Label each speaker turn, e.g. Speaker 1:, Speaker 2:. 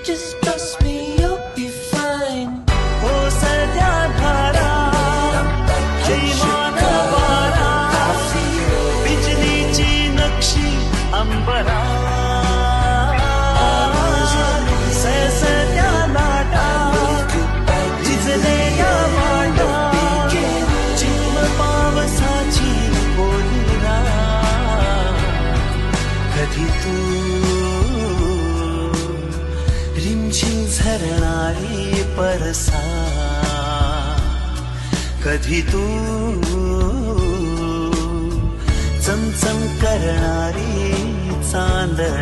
Speaker 1: Just trust me, you'll be fine. हो सध्या धारा हैमान वारा बिजलीची नक्षी अंबरा सध्या लाटा झिजलेल्या वाटा चिम पावसाची बोलरा कधी तू रिमझिम झरणारी परसा कधी तू चमचम करणारी चांदण